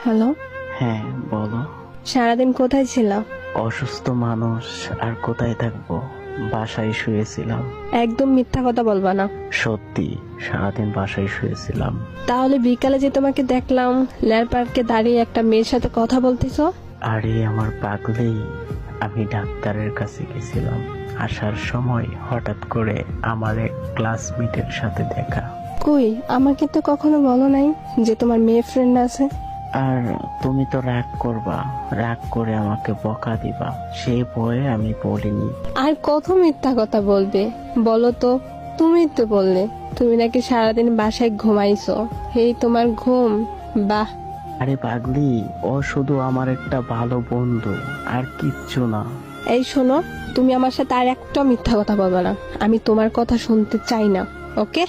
Hello, হ্যাঁ বলো। সারাদিন কোথায় ছিলা? অসুস্থ মানুষ আর কোথায় থাকবো, বাসায় শুয়েছিলাম। একদম মিথ্যা কথা বলবা না। সত্যি, সারাদিন বাসায় শুয়েছিলাম। তাহলে বিকালে যে তোমাকে দেখলাম লেয়ার পার্কে দাঁড়িয়ে একটা মেয়ের সাথে কথা বলতেছো। আরে আমার পাগলেই, আমি ডাক্তারের কাছে গেছিলাম। আসার সময় হঠাৎ করে আমার এক ক্লাসমেটের সাথে দেখা। কই, আমাকে তো কখনো বলো নাই যে তোমার মেয়ে ফ্রেন্ড আছে। আর তুমি তো রাগ করবা, রাগ করে আমাকে বকা দিবা, সেই ভয়ে আমি বলিনি। আর কত মিথ্যা কথা বলবে বলো তো? তুমি তো বললে তুমি নাকি সারাদিন বাসায় ঘুমাইছো। এই তোমার ঘুম? বাহ। আরে পাগলি, ও শুধু আমার একটা ভালো বন্ধু, আর কিচ্ছু না। এই শোনো, তুমি আমার সাথে আর একটা মিথ্যা কথা বলবে না। আমি তোমার কথা শুনতে চাই না, ওকে?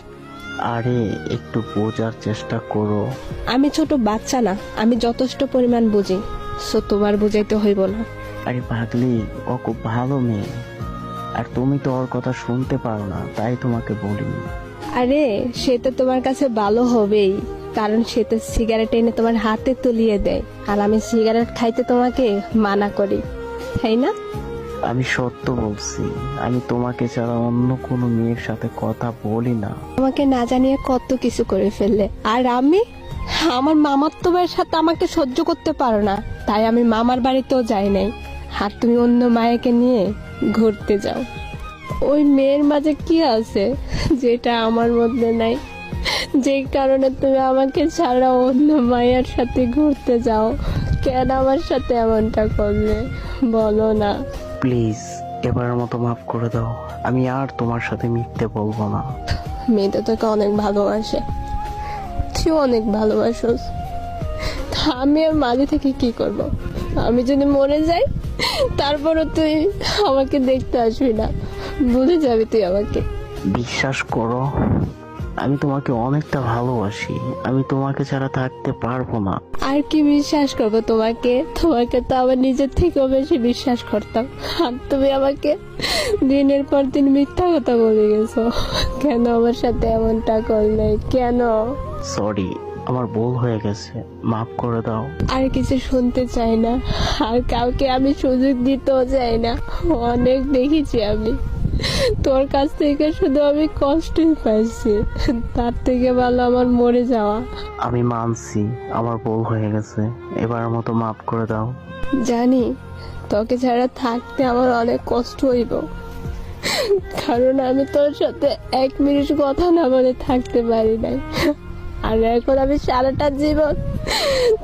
আরে একটু বোঝার চেষ্টা করো। আমি ছোট বাচ্চা না, আমি যথেষ্ট পরিমাণ বুঝি। সো তোমার বুঝাইতে হইব না। আরে পাগলি, ও খুব ভালো মেয়ে, আর তুমি তো ওর কথা শুনতে পারো না, তাই তোমাকে বলিনি। আরে সে তো তোমার কাছে ভালো হবেই, কারণ সে তো সিগারেট এনে তোমার হাতে তুলিয়ে দেয়, আর আমি সিগারেট খাইতে তোমাকে মানা করি, তাই না? আমি সত্য বলছি, আমি তোমাকে ছাড়া অন্য কোনো মেয়ের সাথে কথা বলি না। আমাকে না জানিয়ে কত কিছু করে ফেললে, আর আমি আমার মামার তো ভাইয়ের সাথে আমাকে সহ্য করতে পারো না, তাই আমি মামার বাড়িতেও যাই নাই। আর তুমি অন্য মায়েকে নিয়ে ঘুরতে যাও। ওই মেয়ের মাঝে কি আছে যেটা আমার মধ্যে নাই? যেই কারণে তুমি আমাকে ছাড়া অন্য মায়ের সাথে ঘুরতে যাও। কেন আমার সাথে এমনটা করলে বলো না? প্লিজ, এবারের মতো মাফ করে দাও। আমি আর তোমার সাথে মিথ্যে বলবো না। মেয়েটা তোকে অনেক ভালোবাসে, তুই অনেক ভালোবাসোস। আমি আর মাঝে থেকে কি করব? আমি যদি মরে যাই তারপরও তুই আমাকে দেখতে আসবি না, ভুলে যাবি তুই আমাকে। বিশ্বাস করো, আমি তোমাকে অনেকটা ভালোবাসি, আমি তোমাকে ছাড়া থাকতে পারবো না। আর কি বিশ্বাস করবো তোমাকে? তোমাকে তো আমার নিজের থেকেও বেশি বিশ্বাস করতাম, আর তুমি আমাকে দিনের পর দিন মিথ্যা কথা বলে গেছো। কেন আমার সাথে এমনটা করলে, কেন? সরি, আমার ভুল হয়ে গেছে, মাফ করে দাও। আর কিছু শুনতে চাই না, আর কাউকে আমি সুযোগ দিতেও চাই না। অনেক দেখেছি আমি তোর কাছ থেকে, শুধু আমি কষ্টই পাইছি। তার থেকে ভালো আমার মরে যাওয়া। আমি মানছি আমার ভুল হয়ে গেছে, এবার মতো মাফ করে দাও। জানি তোকে ছাড়া থাকতে আমার অনেক কষ্ট হইব, কারণ আমি তোর সাথে 1 মিনিট কথা না বলে থাকতে পারি নাই। আর এখন আমি সারাটা জীবন